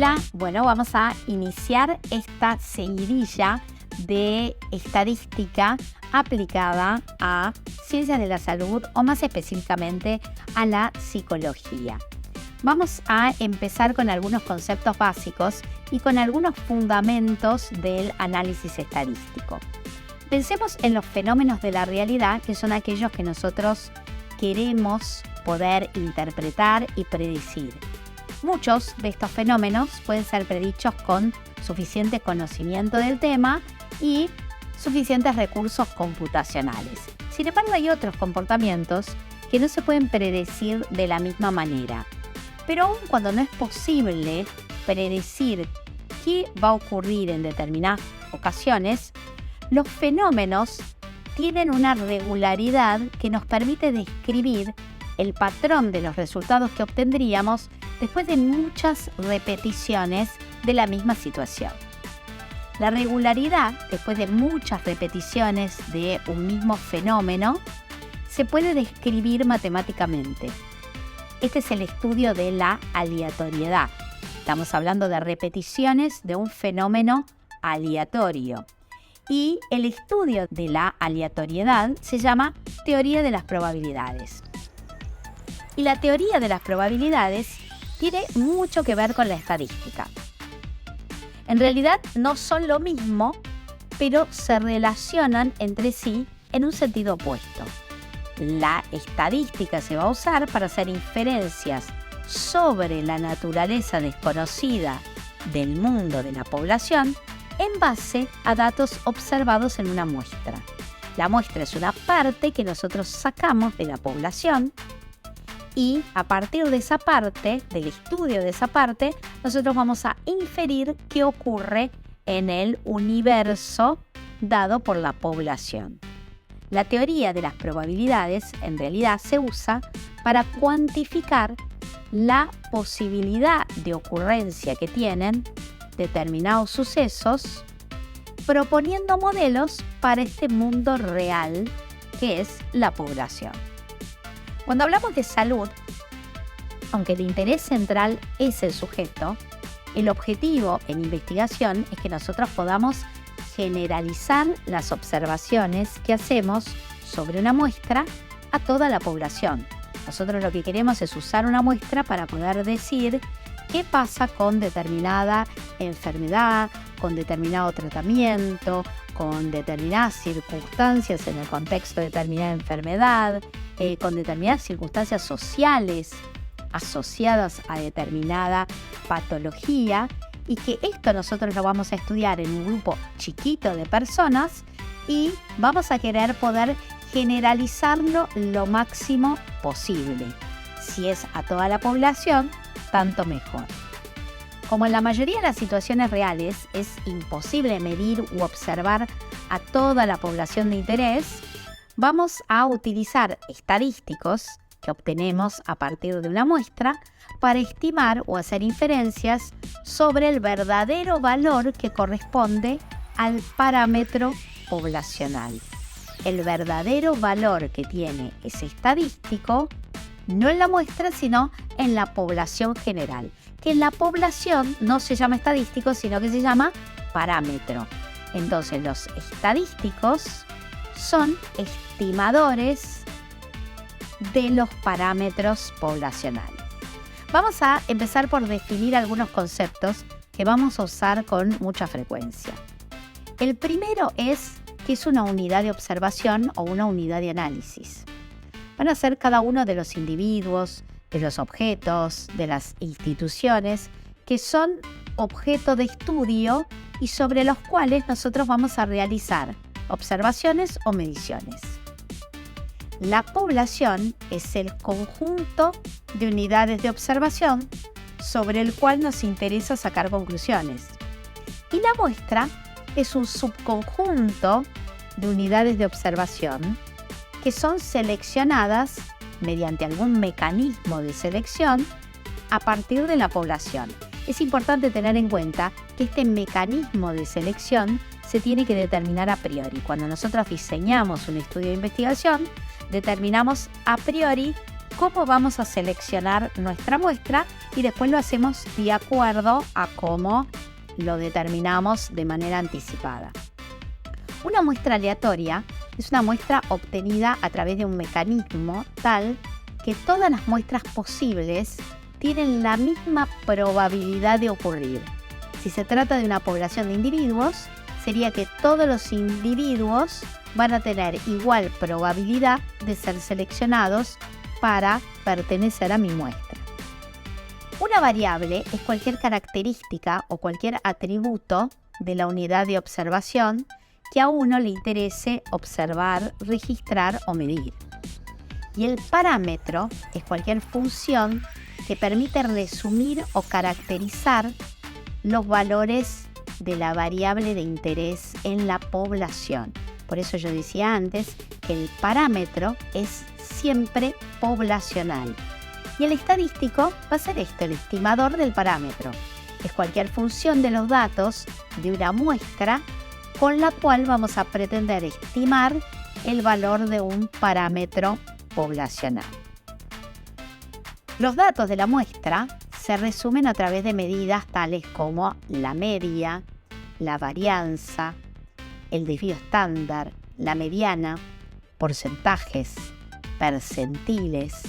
ahora, vamos a iniciar esta seguidilla de estadística aplicada a ciencias de la salud o más específicamente a la psicología. Vamos a empezar con algunos conceptos básicos y con algunos fundamentos del análisis estadístico. Pensemos en los fenómenos de la realidad, que son aquellos que nosotros queremos poder interpretar y predecir. Muchos de estos fenómenos pueden ser predichos con suficiente conocimiento del tema y suficientes recursos computacionales. Sin embargo, hay otros comportamientos que no se pueden predecir de la misma manera. Pero aun cuando no es posible predecir qué va a ocurrir en determinadas ocasiones, los fenómenos tienen una regularidad que nos permite describir el patrón de los resultados que obtendríamos después de muchas repeticiones de la misma situación. La regularidad, después de muchas repeticiones de un mismo fenómeno, se puede describir matemáticamente. Este es el estudio de la aleatoriedad. Estamos hablando de repeticiones de un fenómeno aleatorio. Y el estudio de la aleatoriedad se llama teoría de las probabilidades. Y la teoría de las probabilidades tiene mucho que ver con la estadística. En realidad no son lo mismo, pero se relacionan entre sí en un sentido opuesto. La estadística se va a usar para hacer inferencias sobre la naturaleza desconocida del mundo de la población en base a datos observados en una muestra. La muestra es una parte que nosotros sacamos de la población y a partir de esa parte, del estudio de esa parte, nosotros vamos a inferir qué ocurre en el universo dado por la población. La teoría de las probabilidades en realidad se usa para cuantificar la posibilidad de ocurrencia que tienen determinados sucesos, proponiendo modelos para este mundo real que es la población. Cuando hablamos de salud, aunque el interés central es el sujeto, el objetivo en investigación es que nosotros podamos generalizar las observaciones que hacemos sobre una muestra a toda la población. Nosotros lo que queremos es usar una muestra para poder decir qué pasa con determinada enfermedad, con determinado tratamiento, con determinadas circunstancias en el contexto de determinada enfermedad, con determinadas circunstancias sociales asociadas a determinada patología, y que esto nosotros lo vamos a estudiar en un grupo chiquito de personas y vamos a querer poder generalizarlo lo máximo posible. Si es a toda la población, tanto mejor. Como en la mayoría de las situaciones reales es imposible medir u observar a toda la población de interés, vamos a utilizar estadísticos que obtenemos a partir de una muestra para estimar o hacer inferencias sobre el verdadero valor que corresponde al parámetro poblacional. El verdadero valor que tiene ese estadístico, no en la muestra, sino en la población general. Que en la población no se llama estadístico, sino que se llama parámetro. Entonces, los estadísticos son estimadores de los parámetros poblacionales. Vamos a empezar por definir algunos conceptos que vamos a usar con mucha frecuencia. El primero es qué es una unidad de observación o una unidad de análisis. Van a ser cada uno de los individuos, de los objetos, de las instituciones que son objeto de estudio y sobre los cuales nosotros vamos a realizar observaciones o mediciones. La población es el conjunto de unidades de observación sobre el cual nos interesa sacar conclusiones. Y la muestra es un subconjunto de unidades de observación que son seleccionadas mediante algún mecanismo de selección a partir de la población. Es importante tener en cuenta que este mecanismo de selección se tiene que determinar a priori. Cuando nosotros diseñamos un estudio de investigación, determinamos a priori cómo vamos a seleccionar nuestra muestra y después lo hacemos de acuerdo a cómo lo determinamos de manera anticipada. Una muestra aleatoria es una muestra obtenida a través de un mecanismo tal que todas las muestras posibles tienen la misma probabilidad de ocurrir. Si se trata de una población de individuos, sería que todos los individuos van a tener igual probabilidad de ser seleccionados para pertenecer a mi muestra. Una variable es cualquier característica o cualquier atributo de la unidad de observación que a uno le interese observar, registrar o medir. Y el parámetro es cualquier función que permite resumir o caracterizar los valores de la variable de interés en la población. Por eso yo decía antes que el parámetro es siempre poblacional. Y el estadístico va a ser esto, el estimador del parámetro. Es cualquier función de los datos de una muestra con la cual vamos a pretender estimar el valor de un parámetro poblacional. Los datos de la muestra se resumen a través de medidas tales como la media, la varianza, el desvío estándar, la mediana, porcentajes, percentiles,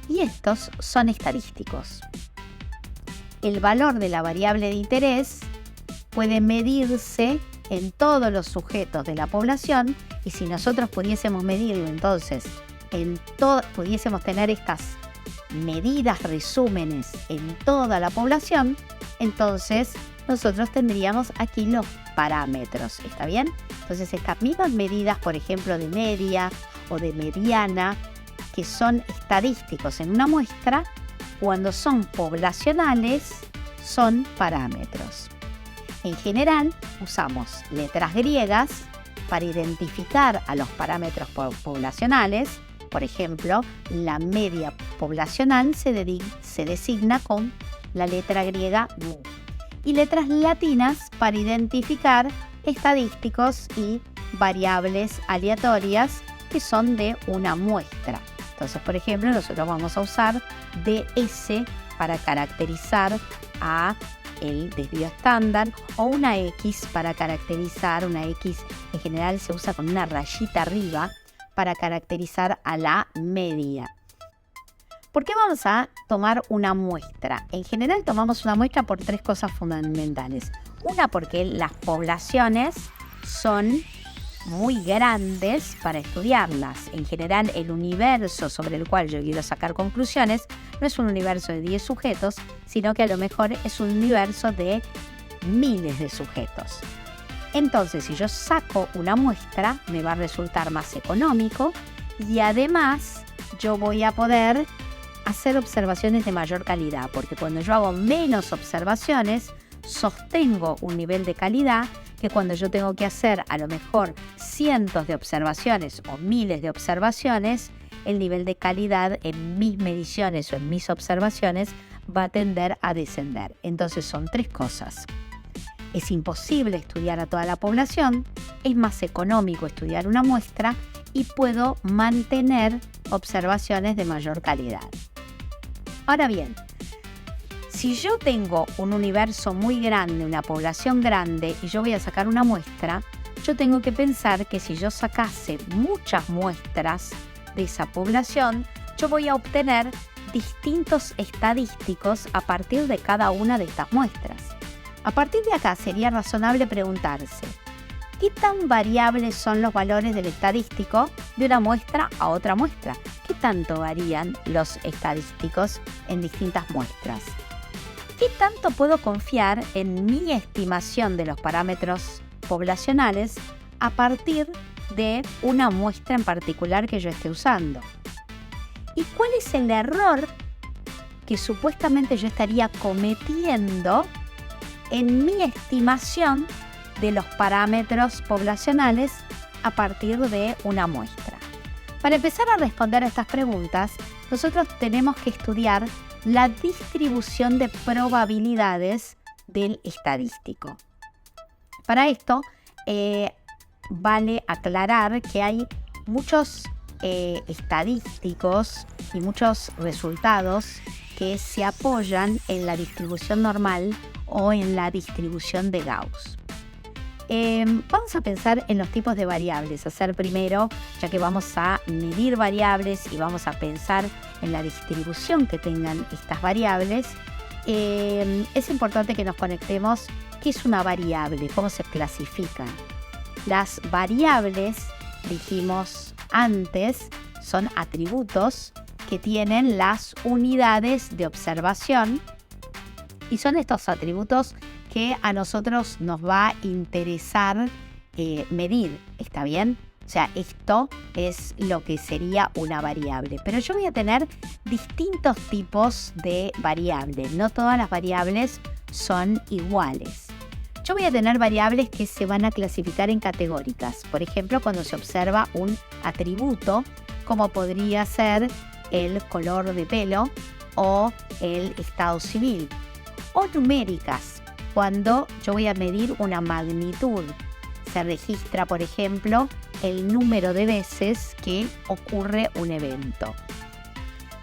y estos son estadísticos. El valor de la variable de interés puede medirse en todos los sujetos de la población y si nosotros pudiésemos medirlo entonces, pudiésemos tener estas medidas, resúmenes en toda la población, entonces nosotros tendríamos aquí los parámetros, ¿está bien? Entonces estas mismas medidas, por ejemplo, de media o de mediana, que son estadísticos en una muestra, cuando son poblacionales, son parámetros. En general, usamos letras griegas para identificar a los parámetros poblacionales. Por ejemplo, la media poblacional se designa con la letra griega mu. Y letras latinas para identificar estadísticos y variables aleatorias que son de una muestra. Entonces, por ejemplo, nosotros vamos a usar DS para caracterizar a el desvío estándar o una X para caracterizar, una X en general se usa con una rayita arriba para caracterizar a la media. ¿Por qué vamos a tomar una muestra? En general tomamos una muestra por tres cosas fundamentales. Una, porque las poblaciones son muy grandes para estudiarlas. En general, el universo sobre el cual yo quiero sacar conclusiones no es un universo de 10 sujetos, sino que a lo mejor es un universo de miles de sujetos. Entonces, si yo saco una muestra, me va a resultar más económico y además yo voy a poder hacer observaciones de mayor calidad, porque cuando yo hago menos observaciones, sostengo un nivel de calidad que cuando yo tengo que hacer a lo mejor cientos de observaciones o miles de observaciones, el nivel de calidad en mis mediciones o en mis observaciones va a tender a descender. Entonces son tres cosas. Es imposible estudiar a toda la población, es más económico estudiar una muestra y puedo mantener observaciones de mayor calidad. Ahora bien, si yo tengo un universo muy grande, una población grande y yo voy a sacar una muestra, yo tengo que pensar que si yo sacase muchas muestras de esa población, yo voy a obtener distintos estadísticos a partir de cada una de estas muestras. A partir de acá sería razonable preguntarse, ¿qué tan variables son los valores del estadístico de una muestra a otra muestra? ¿Qué tanto varían los estadísticos en distintas muestras? ¿Qué tanto puedo confiar en mi estimación de los parámetros poblacionales a partir de una muestra en particular que yo esté usando? ¿Y cuál es el error que supuestamente yo estaría cometiendo en mi estimación de los parámetros poblacionales a partir de una muestra? Para empezar a responder a estas preguntas, nosotros tenemos que estudiar la distribución de probabilidades del estadístico. Para esto, vale aclarar que hay muchos estadísticos y muchos resultados que se apoyan en la distribución normal o en la distribución de Gauss. Vamos a pensar en los tipos de variables. Hacer primero, ya que vamos a medir variables y vamos a pensar en la distribución que tengan estas variables, es importante que nos conectemos qué es una variable, cómo se clasifican. Las variables, dijimos antes, son atributos que tienen las unidades de observación y son estos atributos que a nosotros nos va a interesar medir, ¿está bien? O sea, esto es lo que sería una variable. Pero yo voy a tener distintos tipos de variables. No todas las variables son iguales. Yo voy a tener variables que se van a clasificar en categóricas. Por ejemplo, cuando se observa un atributo, como podría ser el color de pelo o el estado civil. O numéricas, cuando yo voy a medir una magnitud. Se registra, por ejemplo, el número de veces que ocurre un evento.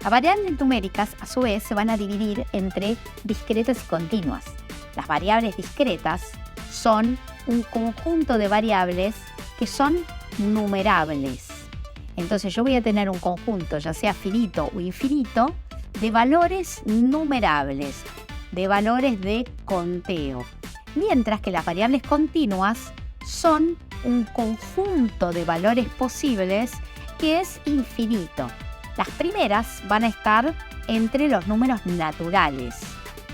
Las variables numéricas, a su vez, se van a dividir entre discretas y continuas. Las variables discretas son un conjunto de variables que son numerables. Entonces yo voy a tener un conjunto, ya sea finito o infinito, de valores numerables, de valores de conteo. Mientras que las variables continuas son un conjunto de valores posibles que es infinito. Las primeras van a estar entre los números naturales,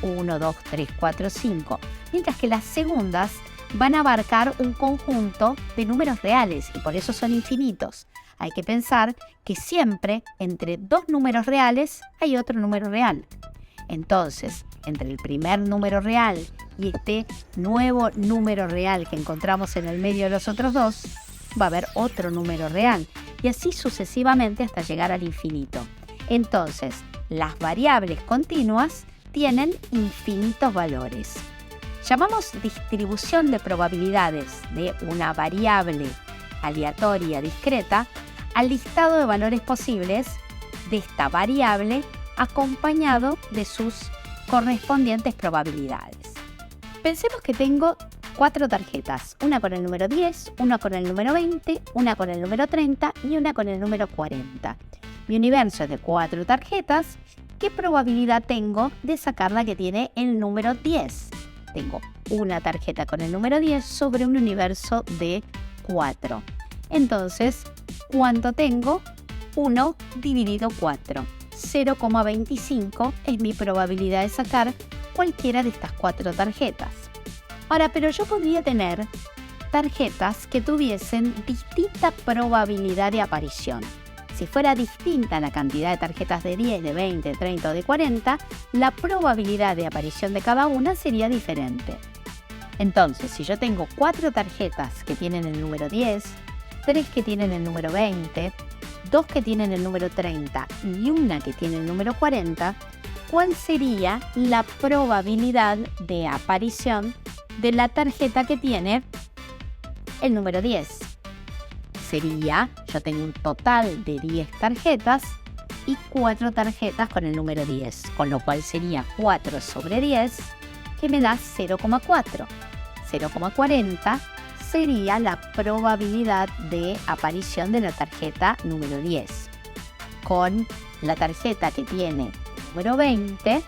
1, 2, 3, 4, 5, mientras que las segundas van a abarcar un conjunto de números reales y por eso son infinitos. Hay que pensar que siempre entre dos números reales hay otro número real. Entonces, entre el primer número real y este nuevo número real que encontramos en el medio de los otros dos, va a haber otro número real y así sucesivamente hasta llegar al infinito. Entonces, las variables continuas tienen infinitos valores. Llamamos distribución de probabilidades de una variable aleatoria discreta al listado de valores posibles de esta variable acompañado de sus correspondientes probabilidades. Pensemos que tengo 4 tarjetas, una con el número 10, una con el número 20, una con el número 30 y una con el número 40. Mi universo es de 4 tarjetas. ¿Qué probabilidad tengo de sacar la que tiene el número 10? Tengo una tarjeta con el número 10 sobre un universo de 4. Entonces, ¿cuánto tengo? 1 dividido 4. 0,25 es mi probabilidad de sacar cualquiera de estas 4 tarjetas. Ahora, pero yo podría tener tarjetas que tuviesen distinta probabilidad de aparición. Si fuera distinta la cantidad de tarjetas de 10, de 20, de 30 o de 40, la probabilidad de aparición de cada una sería diferente. Entonces, si yo tengo 4 tarjetas que tienen el número 10, 3 que tienen el número 20, 2 que tienen el número 30 y una que tiene el número 40, ¿cuál sería la probabilidad de aparición de la tarjeta que tiene el número 10? Sería, yo tengo un total de 10 tarjetas y 4 tarjetas con el número 10, con lo cual sería 4 sobre 10, que me da 0,4. 0,40 sería la probabilidad de aparición de la tarjeta número 10. Con la tarjeta que tiene número 20,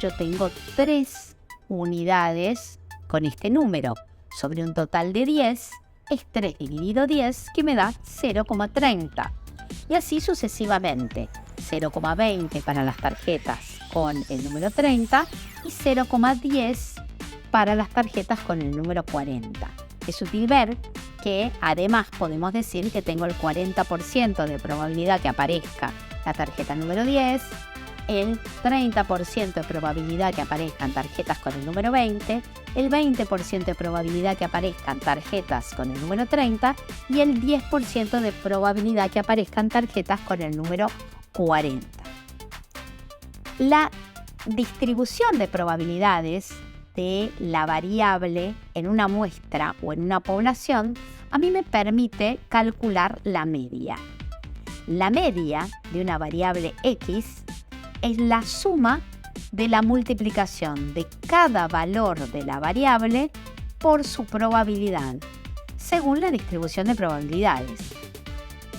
yo tengo 3 unidades con este número. Sobre un total de 10, es 3 dividido 10, que me da 0,30. Y así sucesivamente. 0,20 para las tarjetas con el número 30 y 0,10 para las tarjetas con el número 40. Es útil ver que además podemos decir que tengo el 40% de probabilidad que aparezca la tarjeta número 10, el 30% de probabilidad que aparezcan tarjetas con el número 20, el 20% de probabilidad que aparezcan tarjetas con el número 30 y el 10% de probabilidad que aparezcan tarjetas con el número 40. La distribución de probabilidades de la variable en una muestra o en una población a mí me permite calcular la media. La media de una variable X es la suma de la multiplicación de cada valor de la variable por su probabilidad, según la distribución de probabilidades.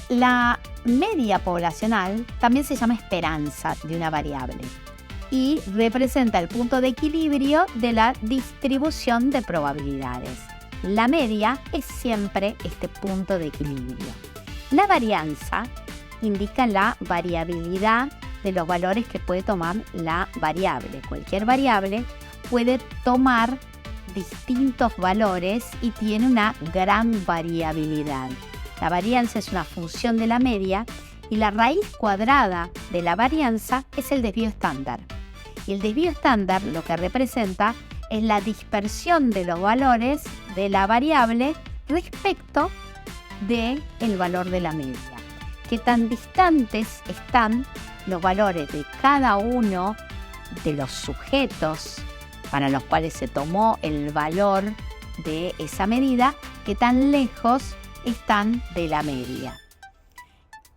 La media poblacional también se llama esperanza de una variable y representa el punto de equilibrio de la distribución de probabilidades. La media es siempre este punto de equilibrio. La varianza indica la variabilidad de los valores que puede tomar la variable. Cualquier variable puede tomar distintos valores y tiene una gran variabilidad. La varianza es una función de la media y la raíz cuadrada de la varianza es el desvío estándar. Y el desvío estándar lo que representa es la dispersión de los valores de la variable respecto del valor de la media. Qué tan distantes están los valores de cada uno de los sujetos para los cuales se tomó el valor de esa medida, qué tan lejos están de la media.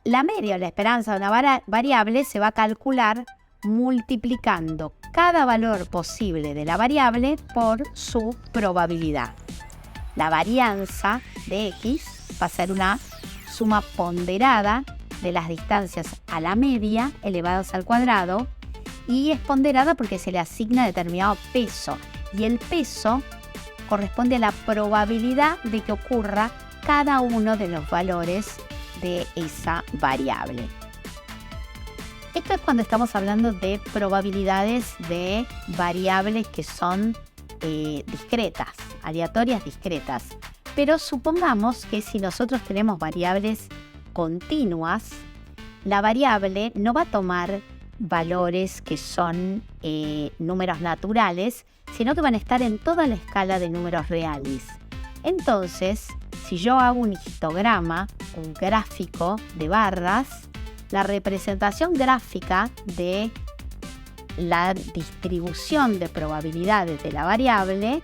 La media o la esperanza de una variable se va a calcular multiplicando cada valor posible de la variable por su probabilidad. La varianza de X va a ser una suma ponderada de las distancias a la media elevadas al cuadrado, y es ponderada porque se le asigna determinado peso, y el peso corresponde a la probabilidad de que ocurra cada uno de los valores de esa variable. Esto es cuando estamos hablando de probabilidades de variables que son discretas, aleatorias discretas. Pero supongamos que si nosotros tenemos variables continuas, la variable no va a tomar valores que son números naturales, sino que van a estar en toda la escala de números reales. Entonces, si yo hago un histograma, un gráfico de barras, la representación gráfica de la distribución de probabilidades de la variable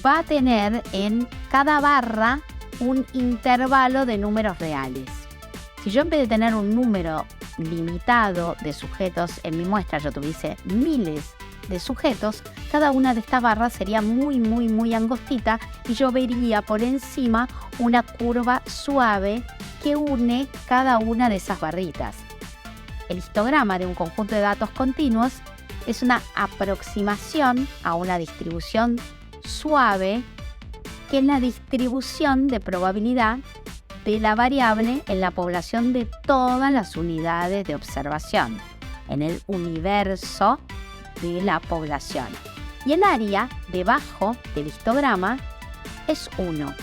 va a tener en cada barra un intervalo de números reales. Si yo en vez de tener un número limitado de sujetos en mi muestra, yo tuviese miles de sujetos, cada una de estas barras sería muy angostita y yo vería por encima una curva suave que une cada una de esas barritas. El histograma de un conjunto de datos continuos es una aproximación a una distribución suave, que es la distribución de probabilidad de la variable en la población de todas las unidades de observación, en el universo de la población. Y el área debajo del histograma es 1.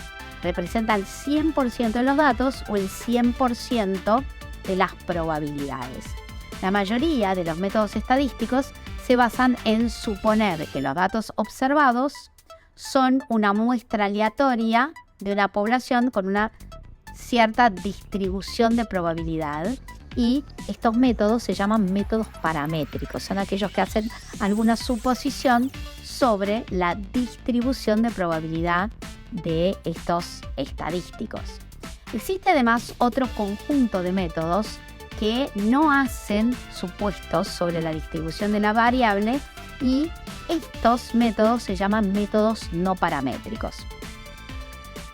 Representa el 100% de los datos o el 100% de las probabilidades. La mayoría de los métodos estadísticos se basan en suponer que los datos observados son una muestra aleatoria de una población con una cierta distribución de probabilidad, y estos métodos se llaman métodos paramétricos. Son aquellos que hacen alguna suposición sobre la distribución de probabilidad de estos estadísticos. Existe además otro conjunto de métodos que no hacen supuestos sobre la distribución de la variable, y estos métodos se llaman métodos no paramétricos.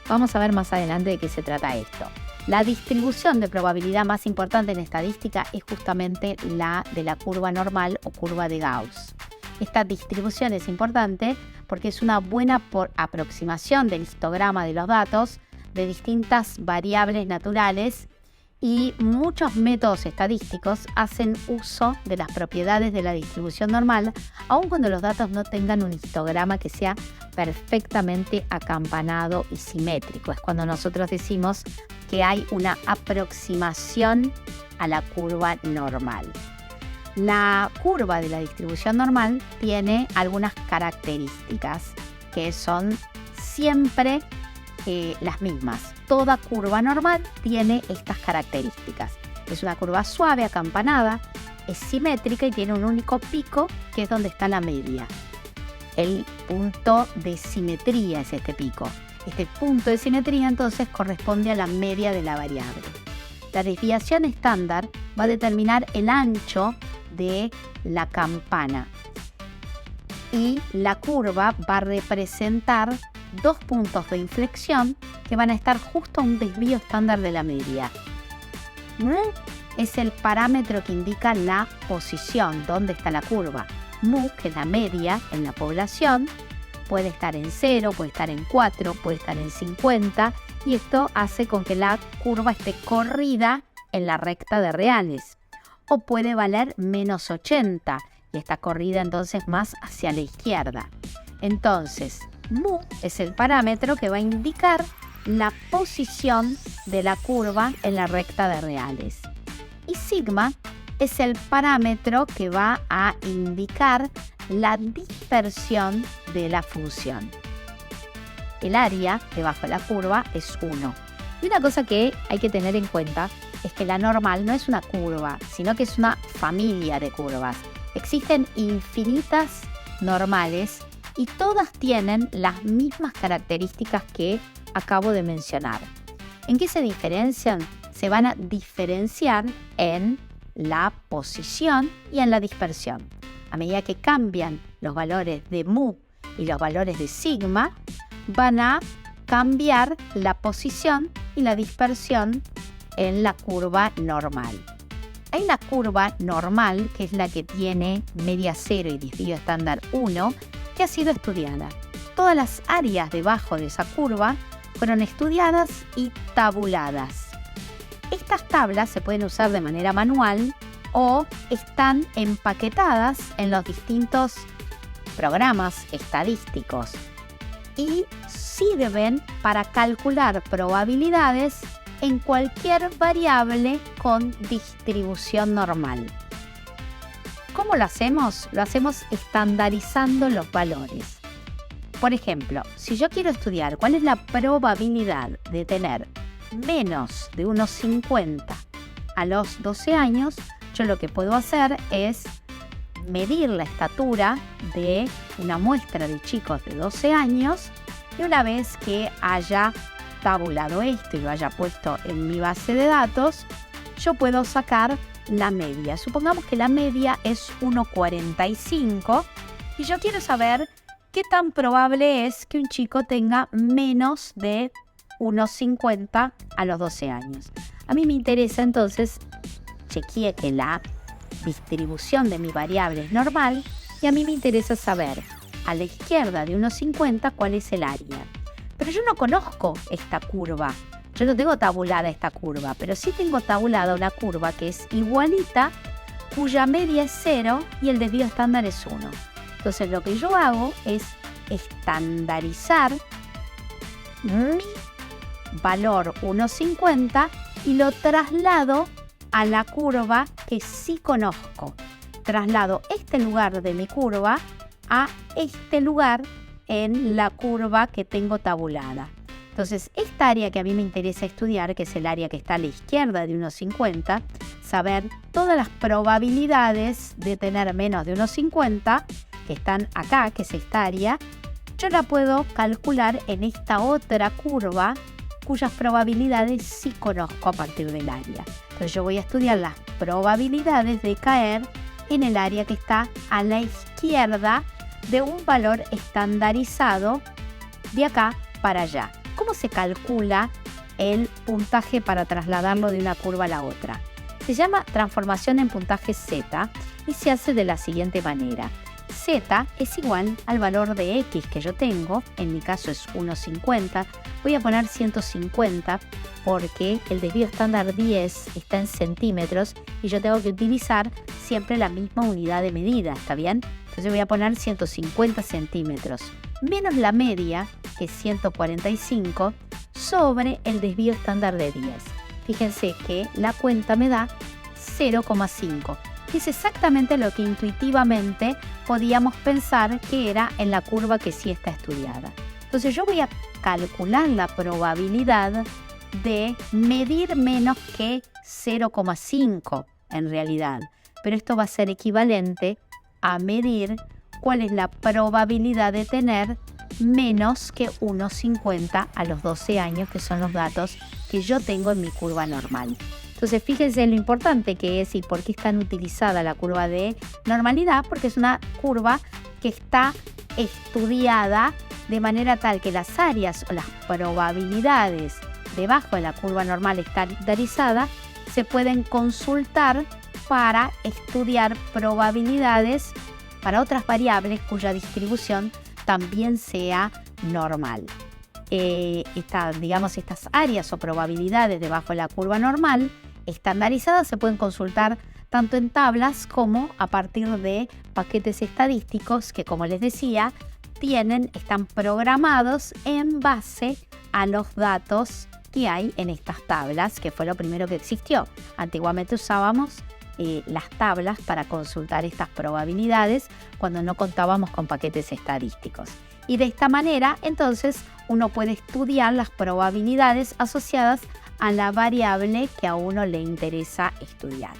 Vamos a ver más adelante de qué se trata esto. La distribución de probabilidad más importante en estadística es justamente la de la curva normal o curva de Gauss. Esta distribución es importante porque es una buena aproximación del histograma de los datos de distintas variables naturales, y muchos métodos estadísticos hacen uso de las propiedades de la distribución normal, aun cuando los datos no tengan un histograma que sea perfectamente acampanado y simétrico. Es cuando nosotros decimos que hay una aproximación a la curva normal. La curva de la distribución normal tiene algunas características que son siempre las mismas. Toda curva normal tiene estas características. Es una curva suave, acampanada, es simétrica y tiene un único pico, que es donde está la media. El punto de simetría es este pico. Este punto de simetría entonces corresponde a la media de la variable. La desviación estándar va a determinar el ancho de la campana y la curva va a representar 2 puntos de inflexión que van a estar justo a un desvío estándar de la media. Mu es el parámetro que indica la posición, dónde está la curva. Mu, que es la media en la población, puede estar en 0, puede estar en 4, puede estar en 50, y esto hace con que la curva esté corrida en la recta de reales. O puede valer menos 80, y está corrida entonces más hacia la izquierda. Entonces, mu es el parámetro que va a indicar la posición de la curva en la recta de reales. Y sigma es el parámetro que va a indicar la dispersión de la función. El área debajo de la curva es 1. Y una cosa que hay que tener en cuenta es que la normal no es una curva, sino que es una familia de curvas. Existen infinitas normales y todas tienen las mismas características que acabo de mencionar. ¿En qué se diferencian? Se van a diferenciar en la posición y en la dispersión. A medida que cambian los valores de mu y los valores de sigma, van a cambiar la posición y la dispersión en la curva normal. Hay la curva normal, que es la que tiene media 0 y desvío estándar 1, que ha sido estudiada. Todas las áreas debajo de esa curva fueron estudiadas y tabuladas. Estas tablas se pueden usar de manera manual o están empaquetadas en los distintos programas estadísticos y sirven para calcular probabilidades en cualquier variable con distribución normal. ¿Cómo lo hacemos? Lo hacemos estandarizando los valores. Por ejemplo, si yo quiero estudiar cuál es la probabilidad de tener menos de unos 50 a los 12 años, yo lo que puedo hacer es medir la estatura de una muestra de chicos de 12 años y una vez que haya tabulado esto y lo haya puesto en mi base de datos, yo puedo sacar la media. Supongamos que la media es 1,45 y yo quiero saber qué tan probable es que un chico tenga menos de 1,50 a los 12 años. A mí me interesa entonces chequear que la distribución de mi variable es normal y a mí me interesa saber a la izquierda de 1,50 cuál es el área. Pero yo no conozco esta curva, yo no tengo tabulada esta curva, pero sí tengo tabulada una curva que es igualita, cuya media es 0 y el desvío estándar es 1. Entonces lo que yo hago es estandarizar mi valor 1,50 y lo traslado a la curva que sí conozco. Traslado este lugar de mi curva a este lugar en la curva que tengo tabulada. Entonces, esta área que a mí me interesa estudiar, que es el área que está a la izquierda de 1,50, saber todas las probabilidades de tener menos de 1,50 que están acá, que es esta área, yo la puedo calcular en esta otra curva cuyas probabilidades sí conozco a partir del área. Entonces yo voy a estudiar las probabilidades de caer en el área que está a la izquierda de un valor estandarizado de acá para allá. ¿Cómo se calcula el puntaje para trasladarlo de una curva a la otra? Se llama transformación en puntaje Z y se hace de la siguiente manera. Z es igual al valor de X que yo tengo, en mi caso es 1,50, voy a poner 150 porque el desvío estándar 10 está en centímetros y yo tengo que utilizar siempre la misma unidad de medida, ¿está bien? Entonces voy a poner 150 centímetros, menos la media, que es 145, sobre el desvío estándar de 10. Fíjense que la cuenta me da 0,5. Que es exactamente lo que intuitivamente podíamos pensar que era en la curva que sí está estudiada. Entonces yo voy a calcular la probabilidad de medir menos que 0,5 en realidad, pero esto va a ser equivalente a medir cuál es la probabilidad de tener menos que 1,50 a los 12 años, que son los datos que yo tengo en mi curva normal. Entonces fíjense lo importante que es y por qué es tan utilizada la curva de normalidad, porque es una curva que está estudiada de manera tal que las áreas o las probabilidades debajo de la curva normal estandarizada se pueden consultar para estudiar probabilidades para otras variables cuya distribución también sea normal. Estas áreas o probabilidades debajo de la curva normal estandarizadas se pueden consultar tanto en tablas como a partir de paquetes estadísticos que, como les decía, están programados en base a los datos que hay en estas tablas, que fue lo primero que existió. Antiguamente usábamos las tablas para consultar estas probabilidades cuando no contábamos con paquetes estadísticos. Y de esta manera, entonces, uno puede estudiar las probabilidades asociadas a la variable que a uno le interesa estudiar.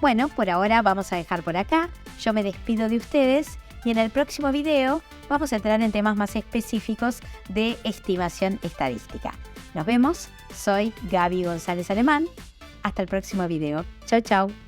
Bueno, por ahora vamos a dejar por acá. Yo me despido de ustedes y en el próximo video vamos a entrar en temas más específicos de estimación estadística. Nos vemos. Soy Gaby González Alemán. Hasta el próximo video. Chau, chau.